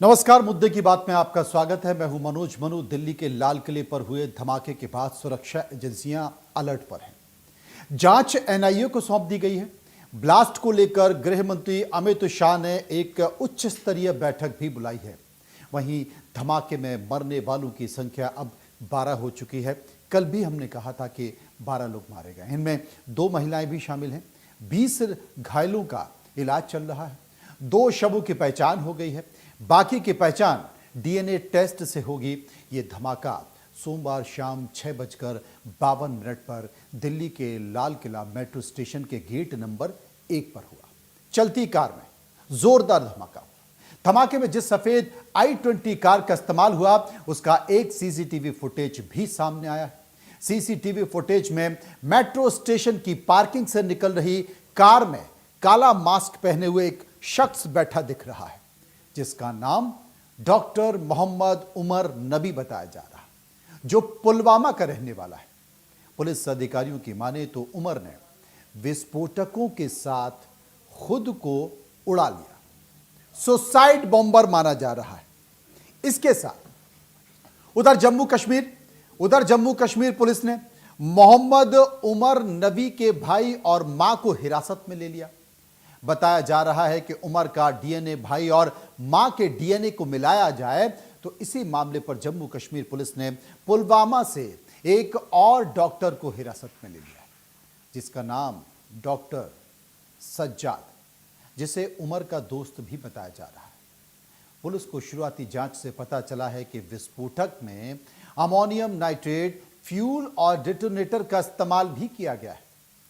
नमस्कार, मुद्दे की बात में आपका स्वागत है। मैं हूं मनोज मनु। दिल्ली के लाल किले पर हुए धमाके के बाद सुरक्षा एजेंसियां अलर्ट पर हैं। जांच एनआईए को सौंप दी गई है। ब्लास्ट को लेकर गृह मंत्री अमित शाह ने एक उच्च स्तरीय बैठक भी बुलाई है। वहीं धमाके में मरने वालों की संख्या अब 12 हो चुकी है। कल भी हमने कहा था कि 12 लोग मारे गए, इनमें 2 महिलाएं भी शामिल हैं। 20 घायलों का इलाज चल रहा है। 2 शवों की पहचान हो गई है, बाकी की पहचान डीएनए टेस्ट से होगी। ये धमाका सोमवार शाम 6:52 पर दिल्ली के लाल किला मेट्रो स्टेशन के गेट नंबर 1 पर हुआ। चलती कार में जोरदार धमाका हुआ। धमाके में जिस सफेद i20 कार का इस्तेमाल हुआ, उसका एक सीसीटीवी फुटेज भी सामने आया है। सीसीटीवी फुटेज में मेट्रो स्टेशन की पार्किंग से निकल रही कार में काला मास्क पहने हुए एक शख्स बैठा दिख रहा है, जिसका नाम डॉक्टर मोहम्मद उमर नबी बताया जा रहा है, जो पुलवामा का रहने वाला है। पुलिस अधिकारियों की माने तो उमर ने विस्फोटकों के साथ खुद को उड़ा लिया। सुसाइड बॉम्बर माना जा रहा है। इसके साथ उधर जम्मू कश्मीर पुलिस ने मोहम्मद उमर नबी के भाई और मां को हिरासत में ले लिया। बताया जा रहा है कि उमर का डीएनए भाई और मां के डीएनए को मिलाया जाए तो इसी मामले पर जम्मू कश्मीर पुलिस ने पुलवामा से एक और डॉक्टर को हिरासत में ले लिया, जिसका नाम डॉक्टर सज्जाद, जिसे उमर का दोस्त भी बताया जा रहा है। पुलिस को शुरुआती जांच से पता चला है कि विस्फोटक में अमोनियम नाइट्रेट, फ्यूल और डिटोनेटर का इस्तेमाल भी किया गया है,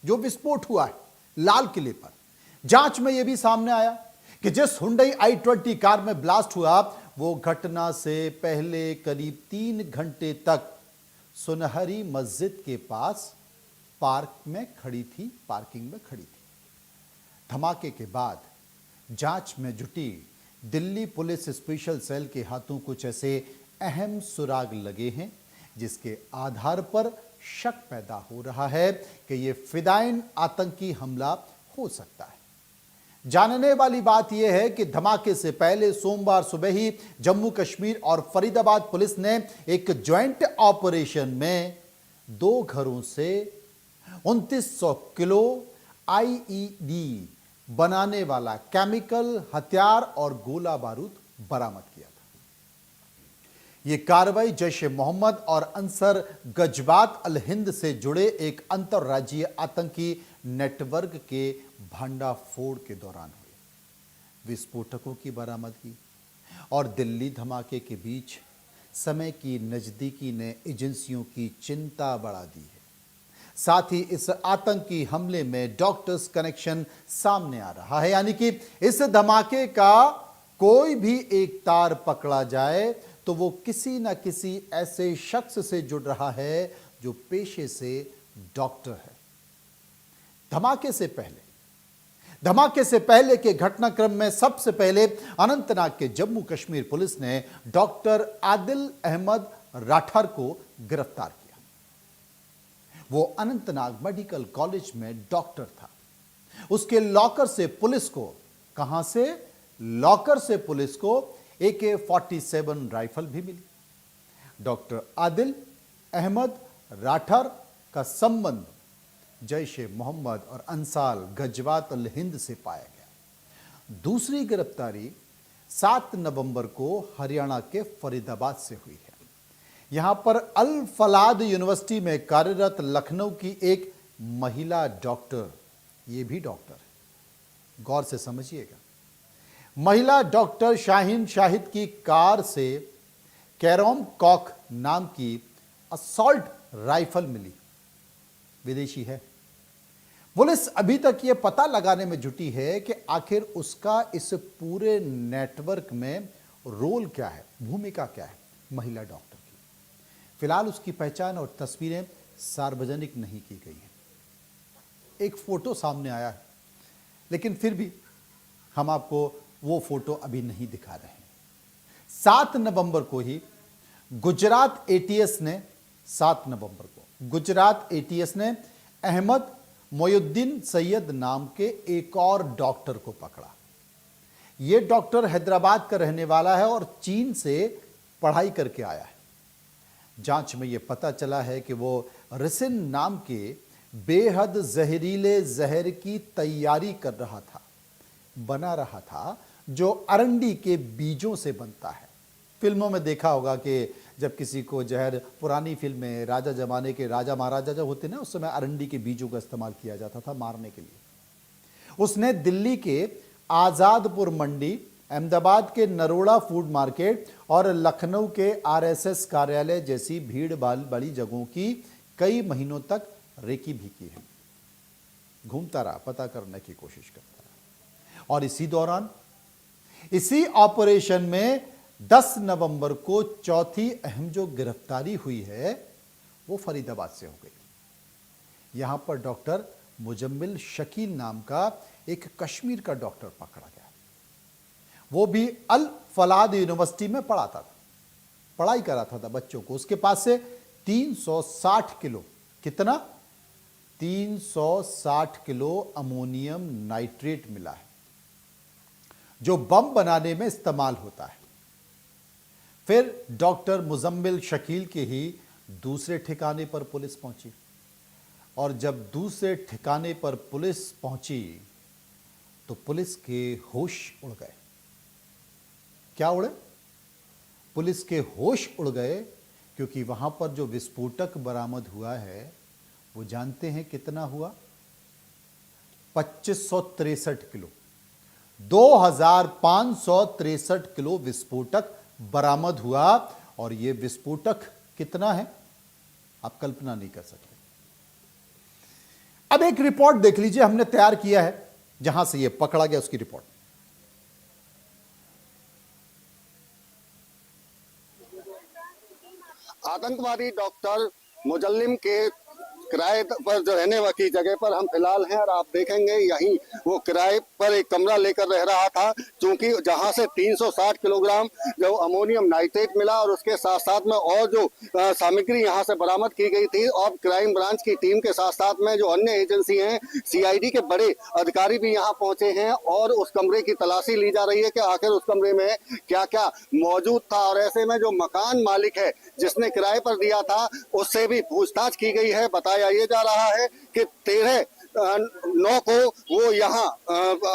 जो विस्फोट हुआ है लाल किले पर। जांच में यह भी सामने आया कि जिस हुंडई i20 कार में ब्लास्ट हुआ, वो घटना से पहले करीब 3 घंटे तक सुनहरी मस्जिद के पास पार्किंग में खड़ी थी। धमाके के बाद जांच में जुटी दिल्ली पुलिस स्पेशल सेल के हाथों कुछ ऐसे अहम सुराग लगे हैं, जिसके आधार पर शक पैदा हो रहा है कि यह फिदायिन आतंकी हमला हो सकता है। जानने वाली बात यह है कि धमाके से पहले सोमवार सुबह ही जम्मू कश्मीर और फरीदाबाद पुलिस ने एक ज्वाइंट ऑपरेशन में 2 घरों से 2900 किलो आईईडी बनाने वाला केमिकल हथियार और गोला बारूद बरामद किया था। यह कार्रवाई जैश ए मोहम्मद और अंसर गजवात अल हिंद से जुड़े एक अंतर्राज्यीय आतंकी नेटवर्क के भंडाफोड़ के दौरान हुई। विस्फोटकों की बरामदगी और दिल्ली धमाके के बीच समय की नजदीकी ने एजेंसियों की चिंता बढ़ा दी है। साथ ही इस आतंकी हमले में डॉक्टर्स कनेक्शन सामने आ रहा है, यानी कि इस धमाके का कोई भी एक तार पकड़ा जाए तो वो किसी न किसी ऐसे शख्स से जुड़ रहा है जो पेशे से डॉक्टर है। धमाके से पहले के घटनाक्रम में सबसे पहले अनंतनाग के जम्मू कश्मीर पुलिस ने डॉक्टर आदिल अहमद राठर को गिरफ्तार किया। वो अनंतनाग मेडिकल कॉलेज में डॉक्टर था। उसके लॉकर से पुलिस को AK-47 राइफल भी मिली। डॉक्टर आदिल अहमद राठर का संबंध जैश ए मोहम्मद और अंसार गजवात अल हिंद से पाया गया। दूसरी गिरफ्तारी 7 नवंबर को हरियाणा के फरीदाबाद से हुई है। यहां पर अल फलाद यूनिवर्सिटी में कार्यरत लखनऊ की एक महिला डॉक्टर, ये भी डॉक्टर है, गौर से समझिएगा, महिला डॉक्टर शाहीन शाहिद की कार से कैरोम कॉक नाम की असॉल्ट राइफल मिली, विदेशी है। पुलिस अभी तक यह पता लगाने में जुटी है कि आखिर उसका इस पूरे नेटवर्क में रोल क्या है, भूमिका क्या है महिला डॉक्टर की। फिलहाल उसकी पहचान और तस्वीरें सार्वजनिक नहीं की गई हैं। एक फोटो सामने आया है, लेकिन फिर भी हम आपको वो फोटो अभी नहीं दिखा रहे हैं। 7 नवंबर को ही गुजरात एटीएस ने अहमद मोयुद्दीन सैयद नाम के एक और डॉक्टर को पकड़ा। ये डॉक्टर हैदराबाद का रहने वाला है और चीन से पढ़ाई करके आया है। जांच में यह पता चला है कि वो रिसिन नाम के बेहद जहरीले जहर की तैयारी कर रहा था, बना रहा था, जो अरंडी के बीजों से बनता है। फिल्मों में देखा होगा कि जब किसी को जहर, पुरानी फिल्म में राजा जमाने के राजा महाराजा जब होते ना, उस समय अरंडी के बीजों का इस्तेमाल किया जाता था मारने के लिए। उसने दिल्ली के आजादपुर मंडी, अहमदाबाद के नरोड़ा फूड मार्केट और लखनऊ के आरएसएस कार्यालय जैसी भीड़ भाड़ बड़ी जगहों की कई महीनों तक रेकी भी की है। घूमता रहा, पता करने की कोशिश करता रहा। और इसी दौरान, इसी ऑपरेशन में 10 नवंबर को चौथी अहम जो गिरफ्तारी हुई है वो फरीदाबाद से हो गई। यहां पर डॉक्टर मुजम्मिल शकील नाम का एक कश्मीर का डॉक्टर पकड़ा गया। वो भी अल फलाद यूनिवर्सिटी में पढ़ाता था, पढ़ाई कराता था बच्चों को। उसके पास से 360 किलो, कितना, 360 किलो अमोनियम नाइट्रेट मिला है, जो बम बनाने में इस्तेमाल होता है। फिर डॉक्टर मुजम्मिल शकील के ही दूसरे ठिकाने पर पुलिस पहुंची, और जब दूसरे ठिकाने पर पुलिस पहुंची तो पुलिस के होश उड़ गए। क्या उड़े? पुलिस के होश उड़ गए, क्योंकि वहां पर जो विस्फोटक बरामद हुआ है वो जानते हैं कितना हुआ? 2563 किलो, 2563 किलो विस्फोटक बरामद हुआ। और यह विस्फोटक कितना है आप कल्पना नहीं कर सकते। अब एक रिपोर्ट देख लीजिए, हमने तैयार किया है जहां से यह पकड़ा गया, उसकी रिपोर्ट। आतंकवादी डॉक्टर मुजल्लिम के किराए पर जो रहने की जगह पर हम फिलहाल हैं, और आप देखेंगे यहीं वो किराए पर एक कमरा लेकर रह रहा था, क्योंकि जहां से 360 किलोग्राम जो अमोनियम नाइट्रेट मिला और उसके साथ साथ में और जो सामग्री यहां से बरामद की गई थी, और क्राइम ब्रांच की टीम के साथ साथ में जो अन्य एजेंसी हैं, सीआईडी के बड़े अधिकारी भी यहां पहुंचे हैं और उस कमरे की तलाशी ली जा रही है कि आखिर उस कमरे में क्या क्या मौजूद था। और ऐसे में जो मकान मालिक है जिसने किराए पर दिया था, उससे भी पूछताछ की गई है। बताया ये जा रहा है कि 13/9 को वो यहाँ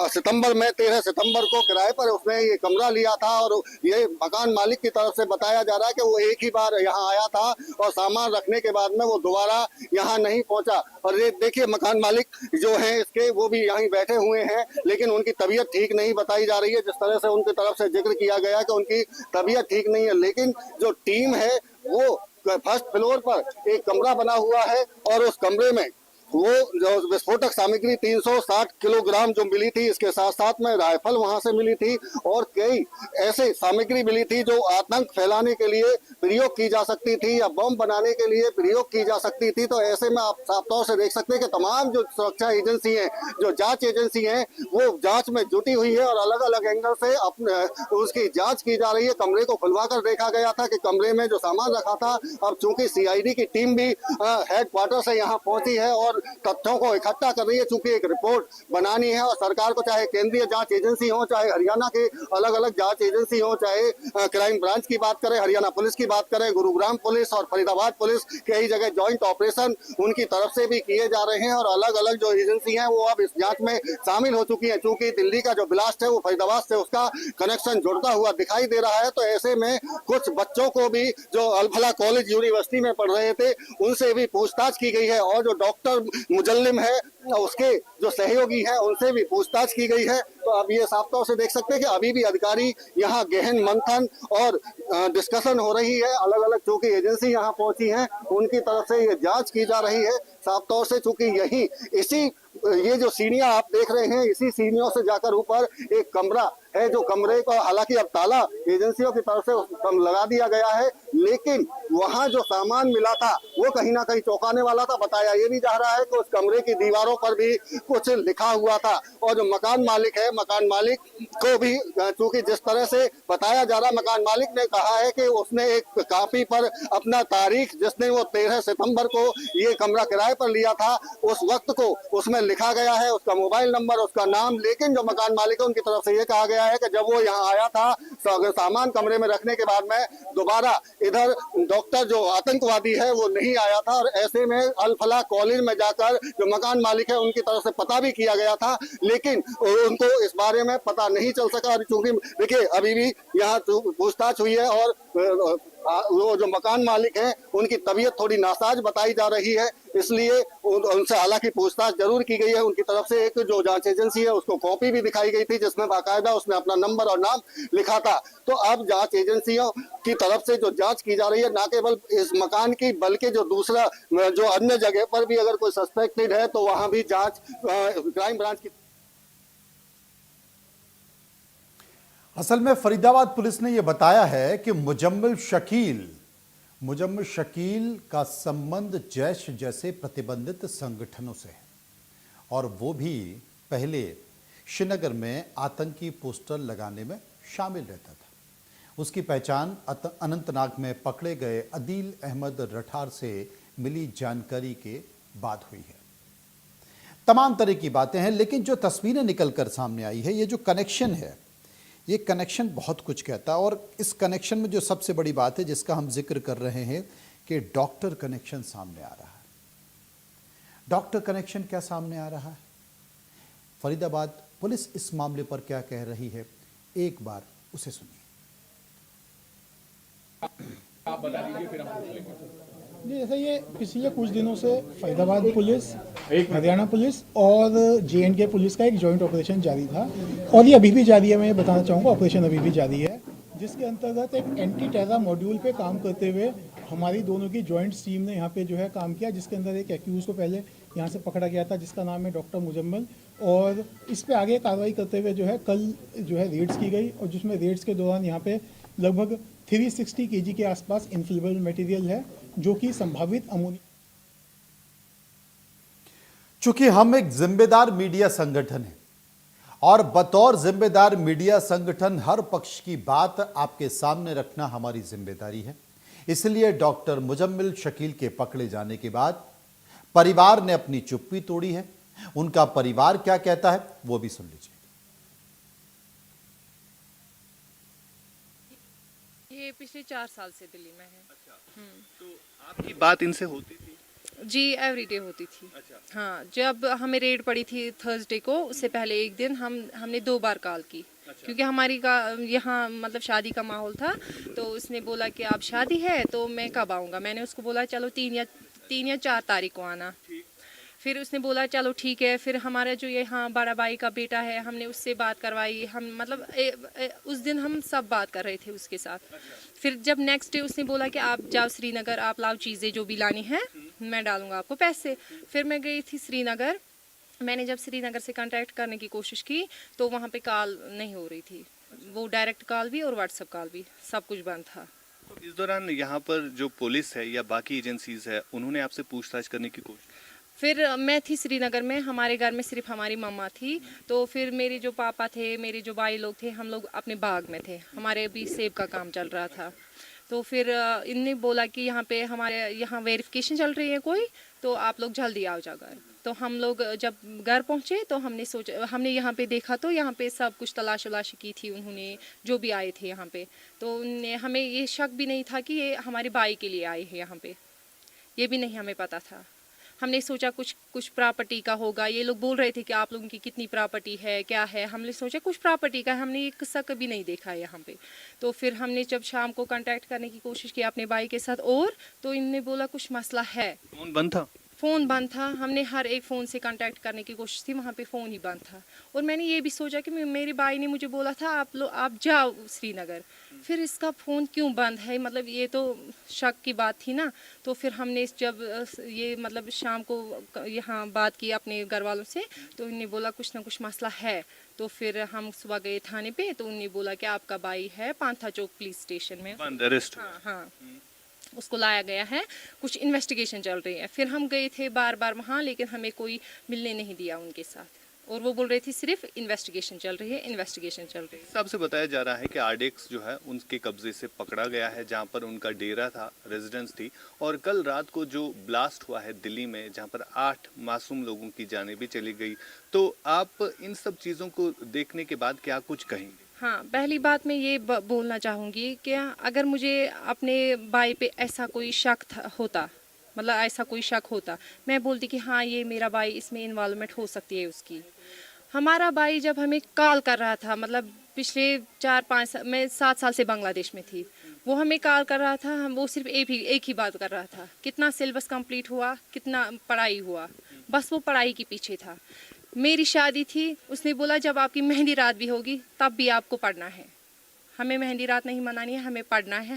सितंबर में 13 सितंबर को किराए पर उसने ये कमरा लिया था, और ये मकान मालिक की तरफ से बताया जा रहा है कि वो एक ही बार यहाँ आया था और सामान रखने के बाद में वो दोबारा यहाँ नहीं पहुंचा। और ये देखिए मकान मालिक जो हैं इसके, वो भी यहीं बैठे हुए हैं, लेकिन उनकी तबीयत ठीक नहीं बताई जा रही है। जिस तरह से उनकी तरफ से जिक्र किया गया कि उनकी तबीयत ठीक नहीं है, लेकिन जो टीम है वो फर्स्ट फ्लोर पर एक कमरा बना हुआ है, और उस कमरे में वो जो विस्फोटक सामग्री 360 किलोग्राम जो मिली थी, इसके साथ साथ में राइफल वहां से मिली थी और कई ऐसे सामग्री मिली थी जो आतंक फैलाने के लिए प्रयोग की जा सकती थी या बम बनाने के लिए प्रयोग की जा सकती थी। तो ऐसे में आप साफ तौर से देख सकते हैं कि तमाम जो सुरक्षा एजेंसी हैं, जो जांच एजेंसी हैं, वो जांच में जुटी हुई है और अलग अलग एंगल से अपने उसकी जांच की जा रही है। कमरे को खुलवा कर देखा गया था कि कमरे में जो सामान रखा था, अब चूंकि सीआईडी की टीम भी हेडक्वार्टर से यहाँ पहुंची है और तथ्यों को इकट्ठा कर रही है, चूंकि एक रिपोर्ट बनानी है और सरकार को, चाहे केंद्रीय जांच एजेंसी हो, चाहे हरियाणा के अलग अलग जांच एजेंसी हो, चाहे क्राइम ब्रांच की बात करें, हरियाणा पुलिस की बात करें, गुरुग्राम पुलिस और फरीदाबाद पुलिस, कई जगह ज्वाइंट ऑपरेशन उनकी तरफ से भी किए जा रहे हैं और अलग अलग जो एजेंसी हैं वो अब इस जांच में शामिल हो चुकी है। चूंकि दिल्ली का जो ब्लास्ट है वो फरीदाबाद से उसका कनेक्शन जुड़ता हुआ दिखाई दे रहा है, तो ऐसे में कुछ बच्चों को भी जो अलफला कॉलेज यूनिवर्सिटी में पढ़ रहे थे उनसे भी पूछताछ की गई है, और जो डॉक्टर मुजल्लिम है उसके जो सहयोगी है उनसे भी पूछताछ की गई है। तो अब ये साफ तौर से देख सकते हैं कि अभी भी अधिकारी यहाँ गहन मंथन और डिस्कशन हो रही है। अलग अलग चूंकि एजेंसी यहाँ पहुंची है उनकी तरफ से ये जांच की जा रही है। साफ तौर से चूंकि यही इसी ये जो सीढ़ियां आप देख रहे हैं, इसी सीढ़ियों से जाकर ऊपर एक कमरा है, जो कमरे को हालांकि अब ताला एजेंसियों की तरफ से लगा दिया गया है, लेकिन वहां जो सामान मिला था वो कहीं ना कहीं चौंकाने वाला था। बताया ये भी जा रहा है कि उस कमरे की दीवारों पर भी कुछ लिखा हुआ था, और जो मकान मालिक है, मकान मालिक को भी चूंकि जिस तरह से बताया जा रहा, मकान मालिक ने कहा है कि उसने एक कापी पर अपना तारीख, जिसने वो 13 सितंबर को ये कमरा किराए पर लिया था, उस वक्त को उसमें लिखा गया है, उसका मोबाइल नंबर, उसका नाम। लेकिन जो मकान मालिक है उनकी तरफ से ये कहा गया गया है कि जब वो यहाँ आया था सामान कमरे में रखने के बाद में दोबारा इधर डॉक्टर जो आतंकवादी है वो नहीं आया था, और ऐसे में अल फलाह कॉलेज में जाकर जो मकान मालिक है उनकी तरफ से पता भी किया गया था, लेकिन उनको इस बारे में पता नहीं चल सका। और चूंकि देखिए अभी भी यहाँ पूछताछ हुई है और वो जो मकान मालिक हैं उनकी तबीयत थोड़ी नासाज बताई जा रही है, इसलिए उनसे हालांकि पूछताछ जरूर की गई है। उनकी तरफ से एक जो जांच एजेंसी है उसको कॉपी भी दिखाई गई थी जिसमें बाकायदा उसने अपना नंबर और नाम लिखा था। तो अब जांच एजेंसियों की तरफ से जो जांच की जा रही है न केवल इस मकान की बल्कि जो दूसरा जो अन्य जगह पर भी अगर कोई सस्पेक्टेड है तो वहां भी जांच क्राइम ब्रांच की। असल में फरीदाबाद पुलिस ने यह बताया है कि मुजम्मिल शकील का संबंध जैश जैसे प्रतिबंधित संगठनों से है और वो भी पहले श्रीनगर में आतंकी पोस्टर लगाने में शामिल रहता था। उसकी पहचान अनंतनाग में पकड़े गए अदील अहमद रठार से मिली जानकारी के बाद हुई है। तमाम तरह की बातें हैं, लेकिन जो तस्वीरें निकलकर सामने आई है, ये जो कनेक्शन है, ये कनेक्शन बहुत कुछ कहता है। और इस कनेक्शन में जो सबसे बड़ी बात है जिसका हम जिक्र कर रहे हैं कि डॉक्टर कनेक्शन सामने आ रहा है। डॉक्टर कनेक्शन क्या सामने आ रहा है, फरीदाबाद पुलिस इस मामले पर क्या कह रही है, एक बार उसे सुनिए। आप बता दीजिए फिर हम पूछ लेंगे। जी, जैसे ये पिछले कुछ दिनों से फरीदाबाद पुलिस, हरियाणा पुलिस और J&K पुलिस का एक जॉइंट ऑपरेशन जारी था और ये अभी भी जारी है। मैं ये बताना चाहूँगा, ऑपरेशन अभी भी जारी है, जिसके अंतर्गत एक एंटी टेरर मॉड्यूल पे काम करते हुए हमारी दोनों की जॉइंट टीम ने यहाँ पे जो है काम किया, जिसके अंदर एक एक्यूज को पहले यहाँ से पकड़ा गया था जिसका नाम है डॉक्टर मुजम्मिल, और इस पे आगे कार्रवाई करते हुए जो है कल जो है रेड्स की गई और जिसमें रेड्स के दौरान यहाँ पे लगभग 360 kg के आसपास इन्फ्लेमेबल मटेरियल है जो कि संभावित अमोनिया। चूंकि हम एक जिम्मेदार मीडिया संगठन है और बतौर जिम्मेदार मीडिया संगठन हर पक्ष की बात आपके सामने रखना हमारी जिम्मेदारी है, इसलिए डॉक्टर मुजम्मिल शकील के पकड़े जाने के बाद परिवार ने अपनी चुप्पी तोड़ी है। उनका परिवार क्या कहता है वो भी सुन लीजिए। ये पिछले 4 साल से दिल्ली में है। अच्छा, तो आपकी बात इनसे होती थी? जी, एवरीडे होती थी। अच्छा। हाँ, जब हमें रेड पड़ी थी थर्सडे को, उससे पहले एक दिन हमने 2 बार कॉल की। अच्छा। क्योंकि हमारी का यहाँ मतलब शादी का माहौल था, तो उसने बोला कि आप शादी है तो मैं कब आऊँगा। मैंने उसको बोला चलो 3 या 4 तारीख को आना। फिर उसने बोला चलो ठीक है। फिर हमारा जो यहाँ बड़ा भाई का बेटा है, हमने उससे बात करवाई। हम मतलब उस दिन हम सब बात कर रहे थे उसके साथ। फिर जब नेक्स्ट डे उसने बोला कि आप जाओ श्रीनगर, आप लाओ चीज़ें जो भी लानी है, मैं डालूंगा आपको पैसे। फिर मैं गई थी श्रीनगर। मैंने जब श्रीनगर से कांटेक्ट करने की कोशिश की तो वहाँ पे कॉल नहीं हो रही थी, वो डायरेक्ट कॉल भी और व्हाट्सएप कॉल भी, सब कुछ बंद था। तो इस दौरान यहाँ पर जो पुलिस है या बाकी एजेंसीज है, उन्होंने आपसे पूछताछ करने की कोशिश? फिर मैं थी श्रीनगर में, हमारे घर में सिर्फ हमारी मम्मा थी। तो फिर मेरे जो पापा थे, मेरे जो भाई लोग थे, हम लोग अपने बाग में थे, हमारे अभी सेब का काम चल रहा था। तो फिर इनने बोला कि यहाँ पे हमारे यहाँ वेरिफिकेशन चल रही है कोई, तो आप लोग जल्दी आओ जाओ घर। तो हम लोग जब घर पहुँचे तो हमने सोचा, हमने यहाँ पे देखा तो यहाँ पे सब कुछ तलाश वलाश की थी उन्होंने, जो भी आए थे यहाँ पे। तो हमें ये शक भी नहीं था कि ये हमारे भाई के लिए आए हैं यहाँ पे, ये भी नहीं हमें पता था। हमने सोचा कुछ प्रॉपर्टी का होगा। ये लोग बोल रहे थे कि आप लोगों की कितनी प्रॉपर्टी है, क्या है। हमने सोचा कुछ प्रॉपर्टी का, हमने ये किस्सा कभी नहीं देखा है यहाँ पे। तो फिर हमने जब शाम को कांटेक्ट करने की कोशिश की अपने भाई के साथ, और तो इनने बोला कुछ मसला है। फोन बंद था? फ़ोन बंद था। हमने हर एक फ़ोन से कांटेक्ट करने की कोशिश थी, वहाँ पे फ़ोन ही बंद था। और मैंने ये भी सोचा कि मेरे भाई ने मुझे बोला था आप जाओ श्रीनगर, फिर इसका फ़ोन क्यों बंद है, मतलब ये तो शक की बात थी ना। तो फिर हमने जब ये मतलब शाम को यहाँ बात की अपने घर वालों से, तो उन्होंने बोला कुछ ना कुछ मसला है। तो फिर हम सुबह गए थाने पे, तो उन्होंने बोला कि आपका भाई है पांथा चौक पुलिस स्टेशन में बंद, अरेस्ट। हाँ हाँ, उसको लाया गया है, कुछ इन्वेस्टिगेशन चल रही है। फिर हम गए थे बार बार वहाँ, लेकिन हमें कोई मिलने नहीं दिया उनके साथ, और वो बोल रही थी सिर्फ इन्वेस्टिगेशन चल रही है, इन्वेस्टिगेशन चल रही है। हिसाब से बताया जा रहा है कि आरडीएक्स जो है उनके कब्जे से पकड़ा गया है, जहां पर उनका डेरा था, रेजिडेंस थी। और कल रात को जो ब्लास्ट हुआ है दिल्ली में, जहां पर 8 मासूम लोगों की जानें भी चली गई, तो आप इन सब चीज़ों को देखने के बाद क्या कुछ कहेंगे? हाँ, पहली बात मैं ये बोलना चाहूँगी कि अगर मुझे अपने भाई पे ऐसा कोई शक होता, मतलब ऐसा कोई शक होता, मैं बोलती कि हाँ ये मेरा भाई, इसमें इन्वॉल्वमेंट हो सकती है उसकी। हमारा भाई जब हमें कॉल कर रहा था, मतलब पिछले 4-5 मैं 7 साल से बांग्लादेश में थी, वो हमें कॉल कर रहा था, हम वो सिर्फ एक ही बात कर रहा था, कितना सिलेबस कंप्लीट हुआ, कितना पढ़ाई हुआ, बस वो पढ़ाई के पीछे था। मेरी शादी थी, उसने बोला जब आपकी मेहंदी रात भी होगी तब भी आपको पढ़ना है। हमें मेहंदी रात नहीं मनानी है, हमें पढ़ना है,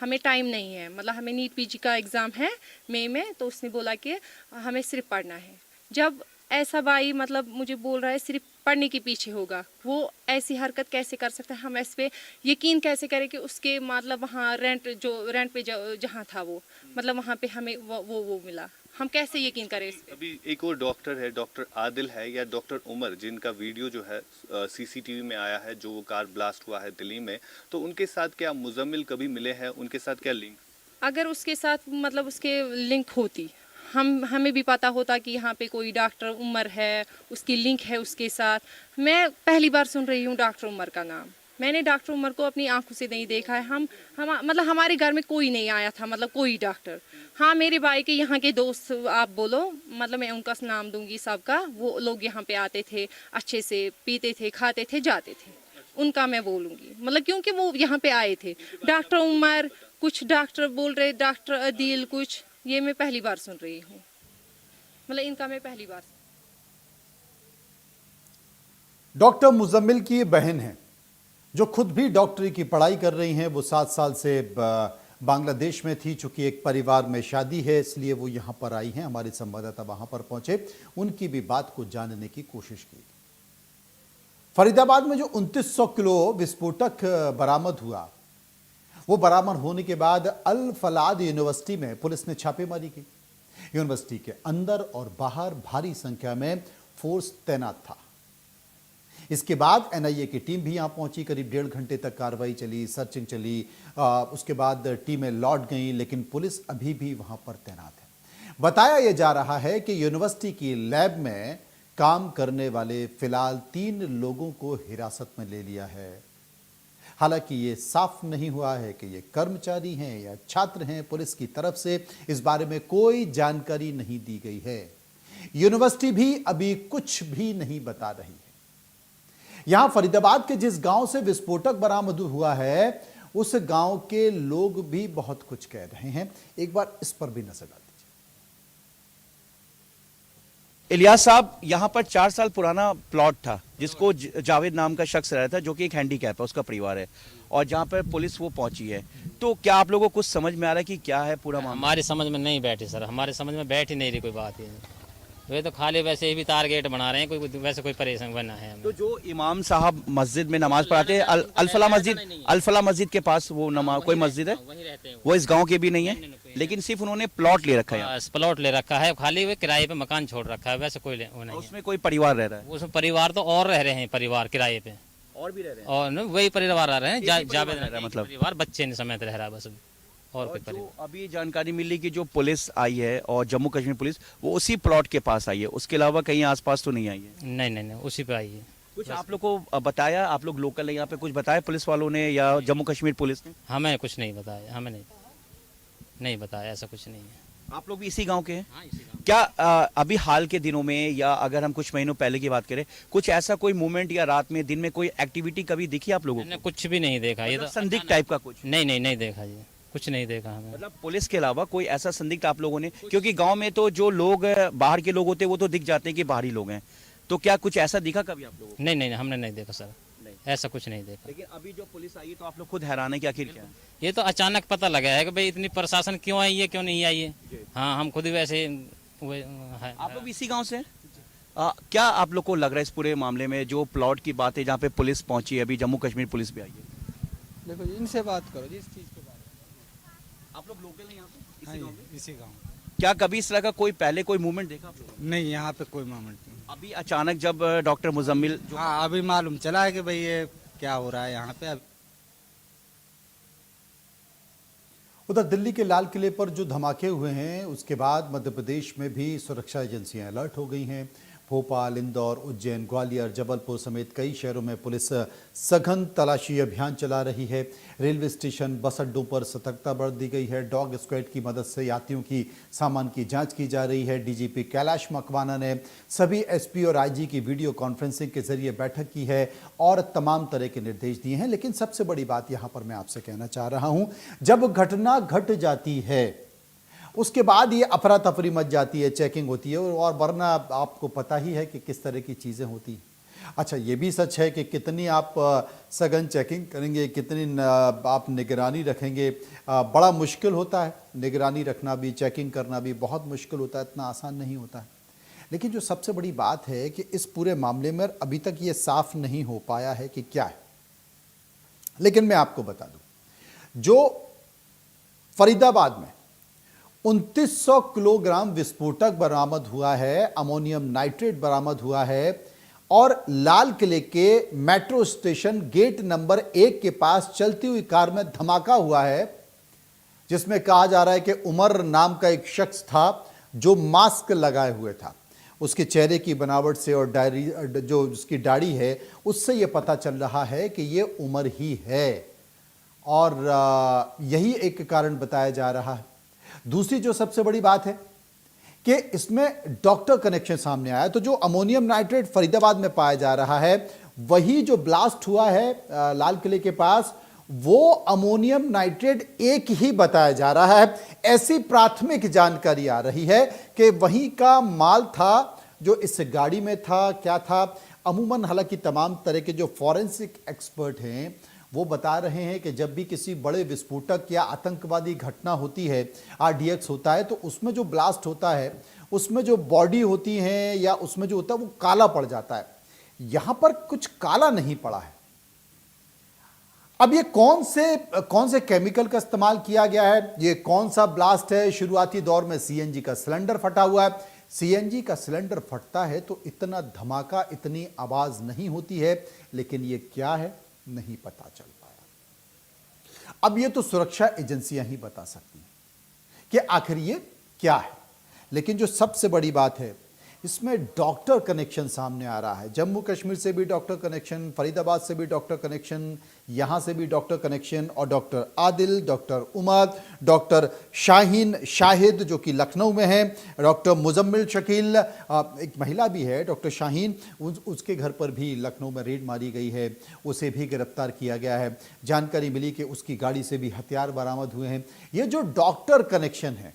हमें टाइम नहीं है, मतलब हमें नीट पीजी का एग्ज़ाम है मई में, तो उसने बोला कि हमें सिर्फ पढ़ना है। जब ऐसा भाई मतलब मुझे बोल रहा है सिर्फ पढ़ने के पीछे होगा, वो ऐसी हरकत कैसे कर सकता है? हम इस पे यकीन कैसे करें कि उसके मतलब वहाँ रेंट पे जहाँ था वो, मतलब वहाँ पे हमें वो मिला, हम कैसे यकीन करें इस पे? अभी एक और डॉक्टर है, डॉक्टर आदिल है या डॉक्टर उमर, जिनका वीडियो जो है सीसीटीवी में आया है, जो वो कार ब्लास्ट हुआ है दिल्ली में, तो उनके साथ क्या मुजम्मिल कभी मिले हैं, उनके साथ क्या लिंक? अगर उसके साथ मतलब उसके लिंक होती, हमें भी पता होता कि यहाँ पे कोई डॉक्टर उमर है, उसकी लिंक है उसके साथ। मैं पहली बार सुन रही हूँ डॉक्टर उमर का नाम, मैंने डॉक्टर उमर को अपनी आंखों से नहीं देखा है। हम मतलब हमारे घर में कोई नहीं आया था, मतलब कोई डॉक्टर। हाँ, मेरे भाई के यहाँ के दोस्त आप बोलो, मतलब मैं उनका नाम दूंगी सबका, वो लोग यहाँ पे आते थे, अच्छे से पीते थे, खाते थे, जाते थे, उनका मैं बोलूँगी, मतलब क्योंकि वो यहाँ पे आए थे। डॉक्टर उमर, कुछ डॉक्टर बोल रहे डॉक्टर अदील, कुछ ये मैं पहली बार सुन रही हूँ, मतलब इनका मैं पहली बार। डॉक्टर मुजम्मिल की ये बहन है जो खुद भी डॉक्टरी की पढ़ाई कर रही हैं। वो 7 साल से बांग्लादेश में थी, चूंकि एक परिवार में शादी है इसलिए वो यहाँ पर आई हैं। हमारे संवाददाता वहाँ पर पहुंचे, उनकी भी बात को जानने की कोशिश की। फरीदाबाद में जो 2900 किलो विस्फोटक बरामद हुआ, वो बरामद होने के बाद अल फलाद यूनिवर्सिटी में पुलिस ने छापेमारी की। यूनिवर्सिटी के अंदर और बाहर भारी संख्या में फोर्स तैनात था। इसके बाद एनआईए की टीम भी यहां पहुंची, करीब 1.5 घंटे तक कार्रवाई चली, सर्चिंग चली। उसके बाद टीमें लौट गईं, लेकिन पुलिस अभी भी वहां पर तैनात है। बताया यह जा रहा है कि यूनिवर्सिटी की लैब में काम करने वाले फिलहाल 3 लोगों को हिरासत में ले लिया है। हालांकि ये साफ नहीं हुआ है कि ये कर्मचारी हैं या छात्र हैं। पुलिस की तरफ से इस बारे में कोई जानकारी नहीं दी गई है। यूनिवर्सिटी भी अभी कुछ भी नहीं बता रही है। यहां फरीदाबाद के जिस गांव से विस्फोटक बरामद हुआ है, उस गांव के लोग भी बहुत कुछ कह रहे हैं। एक बार इस पर भी नजर डाल दीजिए। इलियास साहब, यहाँ पर 4 साल पुराना प्लॉट था जिसको जावेद नाम का शख्स रहता है, जो कि एक हैंडीकैप है, उसका परिवार है, और जहाँ पर पुलिस वो पहुंची है। तो क्या आप लोगों को कुछ समझ में आ रहा है कि क्या है पूरा मामला? हमारे समझ में नहीं बैठे सर, हमारे समझ में बैठ ही नहीं रही कोई बात ही। वे तो खाली वैसे ही भी टारगेट बना रहे हैं, कोई वैसे कोई परेशान बना है हमें। तो जो इमाम साहब मस्जिद में नमाज पढ़ाते हैं, अल-फलाह मस्जिद के पास वो नमाज कोई मस्जिद है, वहीं रहते हैं वो इस गांव के भी नहीं है, लेकिन सिर्फ उन्होंने प्लॉट ले रखा है। प्लॉट ले रखा है, खाली वे किराए पे मकान छोड़ रखा है, वैसे कोई वो नहीं है। उसमें कोई परिवार रह रहा है? उसमें परिवार तो और रह रहे हैं, परिवार किराए पे और भी रह रहे हैं? और वही परिवार रह रहे हैं, जावेद रह रहा है, मतलब परिवार बच्चे समेत रह रहा है बस, और कोई परिवार। जो अभी जानकारी मिली कि जो पुलिस आई है और जम्मू कश्मीर पुलिस, वो उसी प्लॉट के पास आई है, उसके अलावा कहीं आसपास तो नहीं आई है? नहीं, उसी पे आई है। कुछ आप लोग को बताया, आप लोग लोकल है यहाँ पे, कुछ बताया पुलिस वालों ने या जम्मू कश्मीर पुलिस ने? हमें कुछ नहीं बताया, हमें नहीं बताया, ऐसा कुछ नहीं है। आप लोग भी इसी गांव के हैं? हाँ, इसी गाँव। क्या अभी हाल के दिनों में या अगर हम कुछ महीनों पहले की बात करें, कुछ ऐसा कोई मूवमेंट या रात में दिन में कोई एक्टिविटी कभी दिखी आप लोगों मैंने को? कुछ भी नहीं देखा, ये मतलब तो संदिग्ध टाइप का कुछ? नहीं देखा जी, कुछ नहीं देखा हमें। मतलब पुलिस के अलावा कोई ऐसा संदिग्ध आप लोगों ने, क्योंकि गांव में तो जो लोग बाहर के लोग होते हैं वो तो दिख जाते हैं कि बाहरी लोग हैं, तो क्या कुछ ऐसा दिखा कभी आप लोगों को? नहीं, हमने नहीं देखा सर, ऐसा कुछ नहीं देखा। लेकिन अभी जो पुलिस आई है तो आप लोग खुद हैरान है कि आखिर क्या है? ये तो अचानक पता लगा है कि भाई इतनी प्रशासन क्यों आई है, क्यों नहीं आई है। हाँ, हम खुद ही वैसे आप लोग इसी गांव से हैं? क्या आप लोग को लग रहा है इस पूरे मामले में, जो प्लॉट की बात है जहाँ पे पुलिस पहुंची है, अभी जम्मू कश्मीर पुलिस भी आई है? देखो जी, इनसे बात करो जी, इस चीज़ के बारे में। आप लोग लोकल हैं यहाँ पे, हाँ इसी गांव में? जी, इसी गाँव। क्या कभी इस तरह का कोई पहले कोई मूवमेंट देखा आप लोगों ने? नहीं, यहाँ पे कोई मामला नहीं। अभी अचानक जब डॉक्टर मुजम्मिल हाँ, अभी मालूम चला है कि भाई ये क्या हो रहा है यहाँ पे। उधर दिल्ली के लाल किले पर जो धमाके हुए हैं, उसके बाद मध्य प्रदेश में भी सुरक्षा एजेंसियां अलर्ट हो गई हैं। भोपाल, इंदौर, उज्जैन, ग्वालियर, जबलपुर समेत कई शहरों में पुलिस सघन तलाशी अभियान चला रही है। रेलवे स्टेशन, बस अड्डों पर सतर्कता बढ़ दी गई है। डॉग स्क्वाड की मदद से यात्रियों की सामान की जांच की जा रही है। डीजीपी कैलाश मकवाना ने सभी एसपी और आईजी की वीडियो कॉन्फ्रेंसिंग के जरिए बैठक की है और तमाम तरह के निर्देश दिए हैं। लेकिन सबसे बड़ी बात यहां पर मैं आपसे कहना चाह रहा हूं, जब घटना घट जाती है उसके बाद ये अफरा तफरी मच जाती है, चेकिंग होती है, और वरना आपको पता ही है कि किस तरह की चीज़ें होती हैं। अच्छा, ये भी सच है कि कितनी आप सघन चेकिंग करेंगे, कितनी आप निगरानी रखेंगे, बड़ा मुश्किल होता है। निगरानी रखना भी, चेकिंग करना भी बहुत मुश्किल होता है, इतना आसान नहीं होता है। लेकिन जो सबसे बड़ी बात है कि इस पूरे मामले में अभी तक ये साफ नहीं हो पाया है कि क्या है। लेकिन मैं आपको बता दूं, जो फरीदाबाद में 2900 किलोग्राम विस्फोटक बरामद हुआ है, अमोनियम नाइट्रेट बरामद हुआ है, और लाल किले के मेट्रो स्टेशन गेट नंबर 1 के पास चलती हुई कार में धमाका हुआ है, जिसमें कहा जा रहा है कि उमर नाम का एक शख्स था जो मास्क लगाए हुए था। उसके चेहरे की बनावट से और जो उसकी दाढ़ी है उससे यह पता चल रहा है कि यह उमर ही है, और यही एक कारण बताया जा रहा है। दूसरी जो सबसे बड़ी बात है कि इसमें डॉक्टर कनेक्शन सामने आया। तो जो अमोनियम नाइट्रेट फरीदाबाद में पाया जा रहा है, वही जो ब्लास्ट हुआ है लाल किले के पास, वो अमोनियम नाइट्रेट एक ही बताया जा रहा है। ऐसी प्राथमिक जानकारी आ रही है कि वही का माल था जो इस गाड़ी में था। क्या था? अमूमन हालांकि तमाम तरह के जो फॉरेंसिक एक्सपर्ट हैं वो बता रहे हैं कि जब भी किसी बड़े विस्फोटक या आतंकवादी घटना होती है, आरडीएक्स होता है, तो उसमें जो ब्लास्ट होता है उसमें जो बॉडी होती है या उसमें जो होता है वो काला पड़ जाता है। यहां पर कुछ काला नहीं पड़ा है। अब ये कौन से केमिकल का इस्तेमाल किया गया है, ये कौन सा ब्लास्ट है? शुरुआती दौर में सीएनजी का सिलेंडर फटा हुआ है। सीएनजी का सिलेंडर फटता है तो इतना धमाका, इतनी आवाज नहीं होती है, लेकिन ये क्या है नहीं पता चल पाया। अब ये तो सुरक्षा एजेंसियां ही बता सकती हैं कि आखिर ये क्या है। लेकिन जो सबसे बड़ी बात है, इसमें डॉक्टर कनेक्शन सामने आ रहा है। जम्मू कश्मीर से भी डॉक्टर कनेक्शन, फरीदाबाद से भी डॉक्टर कनेक्शन, यहां से भी डॉक्टर कनेक्शन, और doctor Adil, doctor Umar, doctor Shaheen Shahid जो कि लखनऊ में है, डॉक्टर मुजम्मिल शकील, एक महिला भी है डॉक्टर शाहीन, उसके घर पर भी लखनऊ में रेड मारी गई है, उसे भी गिरफ्तार किया गया है। जानकारी मिली कि उसकी गाड़ी से भी हथियार बरामद हुए हैं। ये जो डॉक्टर कनेक्शन है,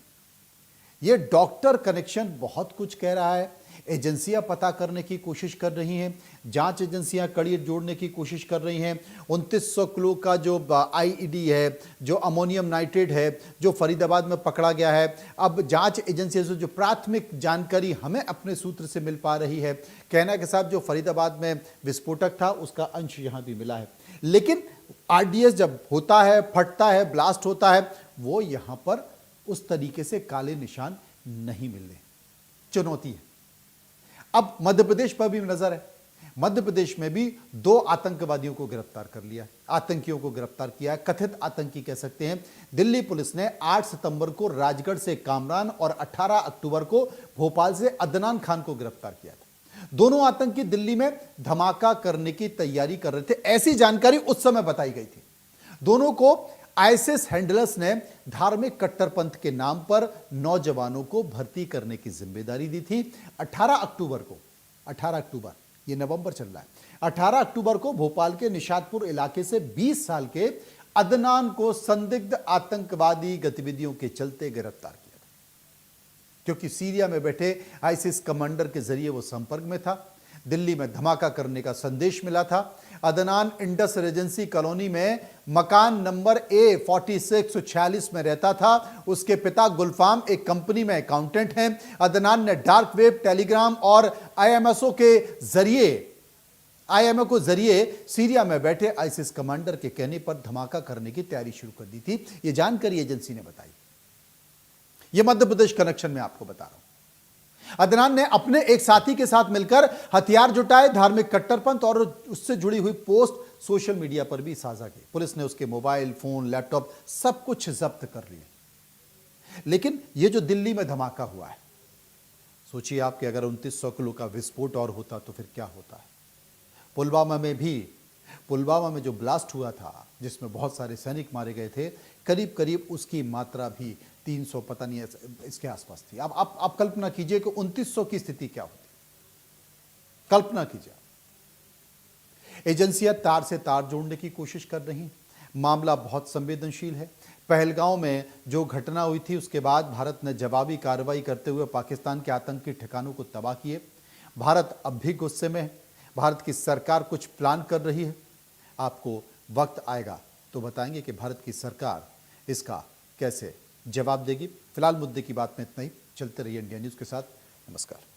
ये डॉक्टर कनेक्शन बहुत कुछ कह रहा है। एजेंसियां पता करने की कोशिश कर रही हैं, जांच एजेंसियां कड़ी जोड़ने की कोशिश कर रही हैं। 2900 किलो का जो आईईडी है, जो अमोनियम नाइट्रेट है, जो फरीदाबाद में पकड़ा गया है, अब जांच एजेंसियों से जो प्राथमिक जानकारी हमें अपने सूत्र से मिल पा रही है, कहना के साथ जो फरीदाबाद में विस्फोटक था उसका अंश यहां भी मिला है। लेकिन आरडीएक्स जब होता है, फटता है, ब्लास्ट होता है, वो यहां पर उस तरीके से काले निशान नहीं मिल रहे। चुनौती है। अब मध्य प्रदेश पर भी नजर है। मध्य प्रदेश में भी 2 आतंकवादियों को गिरफ्तार कर लिया, आतंकियों को गिरफ्तार किया, कथित आतंकी कह सकते हैं। दिल्ली पुलिस ने 8 सितंबर को राजगढ़ से कामरान और 18 अक्टूबर को भोपाल से अदनान खान को गिरफ्तार किया था। दोनों आतंकी दिल्ली में धमाका करने की तैयारी कर रहे थे, ऐसी जानकारी उस समय बताई गई थी। दोनों को आईएसआईएस हैंडलर्स ने धार्मिक कट्टरपंथ के नाम पर नौजवानों को भर्ती करने की जिम्मेदारी दी थी। 18 अक्टूबर, ये नवंबर चल रहा है, 18 अक्टूबर को भोपाल के निशातपुर इलाके से 20 साल के अदनान को संदिग्ध आतंकवादी गतिविधियों के चलते गिरफ्तार किया था, क्योंकि सीरिया में बैठे आईएसआईएस कमांडर के जरिए वो संपर्क में था। दिल्ली में धमाका करने का संदेश मिला था। अदनान इंडस रेजेंसी कॉलोनी में मकान नंबर A4646 में रहता था। उसके पिता गुलफाम एक कंपनी में अकाउंटेंट हैं। अदनान ने डार्क वेब, टेलीग्राम और आईएमओ को जरिए सीरिया में बैठे आईएसआईएस कमांडर के कहने पर धमाका करने की तैयारी शुरू कर दी थी। यह जानकारी एजेंसी ने बताई। यह मध्य प्रदेश कनेक्शन में आपको बता रहा हूं। अदनान ने अपने एक साथी के साथ मिलकर हथियार जुटाए, धार्मिक कट्टरपंथ और उससे जुड़ी हुई पोस्ट सोशल मीडिया पर भी साझा की। पुलिस ने उसके मोबाइल फोन, लैपटॉप सब कुछ जब्त कर लिए। लेकिन यह जो दिल्ली में धमाका हुआ है, सोचिए आप कि अगर 2900 किलो का विस्फोट और होता तो फिर क्या होता है। पुलवामा में जो ब्लास्ट हुआ था जिसमें बहुत सारे सैनिक मारे गए थे, करीब करीब उसकी मात्रा भी 300 पता नहीं इसके आसपास थी। अब आप कल्पना कीजिए कि 2900 की स्थिति क्या होती। कल्पना कीजिए। एजेंसियां तार से तार जोड़ने की कोशिश कर रही हैं। मामला बहुत संवेदनशील है। पहलगांव में जो घटना हुई थी उसके बाद भारत ने जवाबी कार्रवाई करते हुए पाकिस्तान के आतंकी ठिकानों को तबाह किए। भारत अब भी गुस्से में है। भारत की सरकार कुछ प्लान कर रही है। आपको वक्त आएगा तो बताएंगे कि भारत की सरकार इसका कैसे जवाब देगी। फिलहाल मुद्दे की बात में इतना ही। चलते रहिए इंडिया न्यूज़ के साथ। नमस्कार।